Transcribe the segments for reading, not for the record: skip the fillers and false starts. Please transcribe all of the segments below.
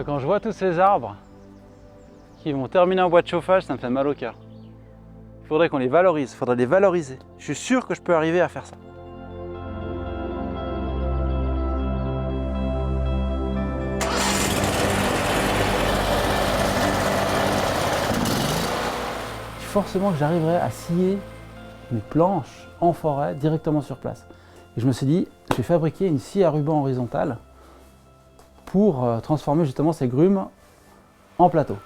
Quand je vois tous ces arbres qui vont terminer en bois de chauffage, ça me fait mal au cœur. Il faudrait qu'on les valorise, il faudrait les valoriser. Je suis sûr que je peux arriver à faire ça. Forcément que j'arriverai à scier mes planches en forêt directement sur place. Et je me suis dit, je vais fabriquer une scie à ruban horizontale pour transformer justement ces grumes en plateau.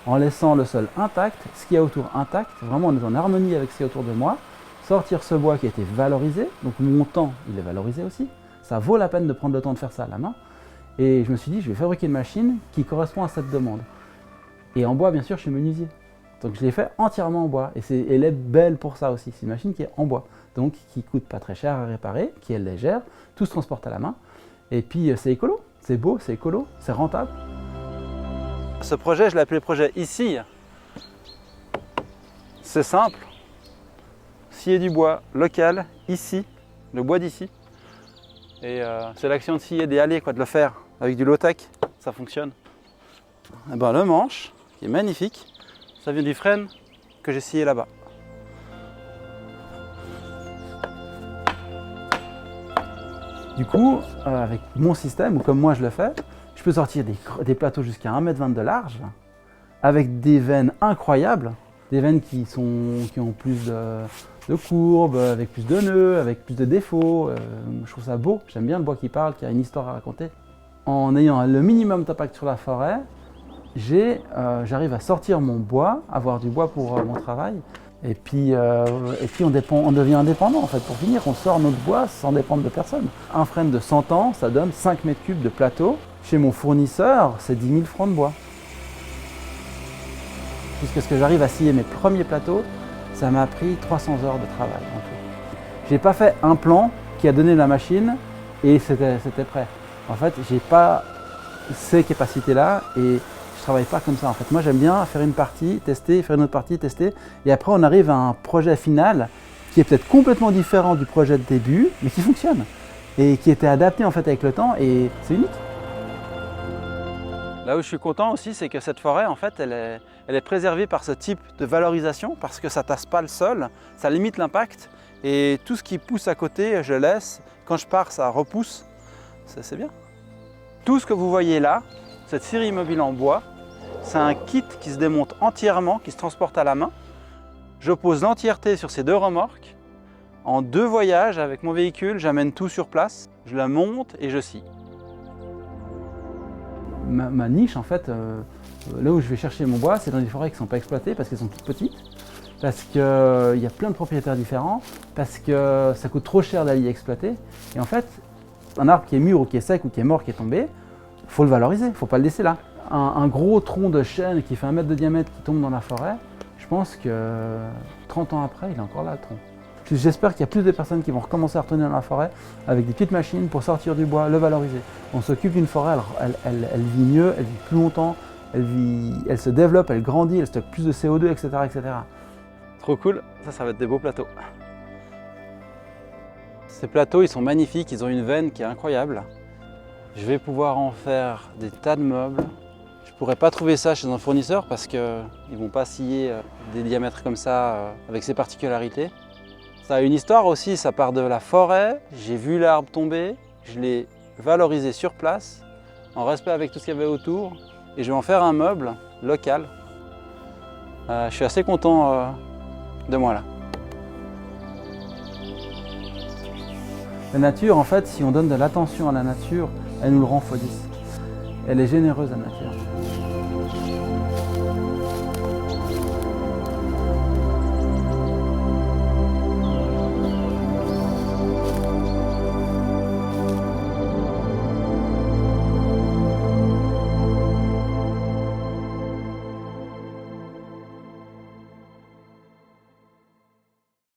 En laissant le sol intact, ce qu'il y a autour intact, vraiment on est en harmonie avec ce qu'il y a autour de moi. Sortir ce bois qui a été valorisé, donc mon temps il est valorisé aussi. Ça vaut la peine de prendre le temps de faire ça à la main. Et je me suis dit, je vais fabriquer une machine qui correspond à cette demande. Et en bois, bien sûr, je suis menuisier. Donc je l'ai fait entièrement en bois et elle est belle pour ça aussi. C'est une machine qui est en bois, donc qui coûte pas très cher à réparer, qui est légère, tout se transporte à la main. Et puis c'est écolo, c'est beau, c'est écolo, c'est rentable. Ce projet, je l'ai appelé projet ici. C'est simple. Scier du bois local, ici, le bois d'ici. Et c'est l'action de scier des halets, de le faire avec du low-tech, ça fonctionne. Et ben, le manche, qui est magnifique, ça vient du frêne que j'ai scié là-bas. Du coup, avec mon système, ou comme moi je le fais, je peux sortir des plateaux jusqu'à 1,20 m de large, avec des veines incroyables, des veines qui ont plus de courbes, avec plus de nœuds, avec plus de défauts. Je trouve ça beau, j'aime bien le bois qui parle, qui a une histoire à raconter. En ayant le minimum d'impact sur la forêt, j'arrive à sortir mon bois, avoir du bois pour mon travail, et puis on devient indépendant en fait. Pour finir, on sort notre bois sans dépendre de personne. Un frêne de 100 ans, ça donne 5 m3 de plateau. Chez mon fournisseur, c'est 10 000 francs de bois. Jusqu'à ce que j'arrive à scier mes premiers plateaux, ça m'a pris 300 heures de travail en tout. J'ai pas fait un plan qui a donné la machine et c'était prêt. En fait, j'ai pas ces capacités-là et je travaille pas comme ça en fait. Moi j'aime bien faire une partie, tester, faire une autre partie, tester, et après on arrive à un projet final qui est peut-être complètement différent du projet de début, mais qui fonctionne et qui était adapté en fait avec le temps, et c'est unique. Là où je suis content aussi, c'est que cette forêt en fait elle est préservée par ce type de valorisation parce que ça tasse pas le sol, ça limite l'impact, et tout ce qui pousse à côté je laisse, quand je pars ça repousse, c'est bien. Tout ce que vous voyez là, cette scierie mobile en bois, c'est un kit qui se démonte entièrement, qui se transporte à la main. Je pose l'entièreté sur ces 2 remorques. En 2 voyages avec mon véhicule, j'amène tout sur place, je la monte et je scie. Ma niche en fait, là où je vais chercher mon bois, c'est dans des forêts qui ne sont pas exploitées parce qu'elles sont toutes petites, parce qu'il y a plein de propriétaires différents, parce que ça coûte trop cher d'aller y exploiter. Et en fait, un arbre qui est mûr ou qui est sec ou qui est mort, qui est tombé, il faut le valoriser, il ne faut pas le laisser là. Un gros tronc de chêne qui fait 1 mètre de diamètre qui tombe dans la forêt, je pense que 30 ans après, il est encore là le tronc. J'espère qu'il y a plus de personnes qui vont recommencer à retourner dans la forêt avec des petites machines pour sortir du bois, le valoriser. On s'occupe d'une forêt, elle vit mieux, elle vit plus longtemps, elle se développe, elle grandit, elle stocke plus de CO2, etc., etc. Trop cool, ça va être des beaux plateaux. Ces plateaux, ils sont magnifiques, ils ont une veine qui est incroyable. Je vais pouvoir en faire des tas de meubles. Je ne pourrais pas trouver ça chez un fournisseur parce qu'ils ne vont pas scier des diamètres comme ça avec ces particularités. Ça a une histoire aussi, ça part de la forêt. J'ai vu l'arbre tomber, je l'ai valorisé sur place, en respect avec tout ce qu'il y avait autour, et je vais en faire un meuble local. Je suis assez content de moi là. La nature, en fait, si on donne de l'attention à la nature, elle nous le rend x10. Elle est généreuse, la nature.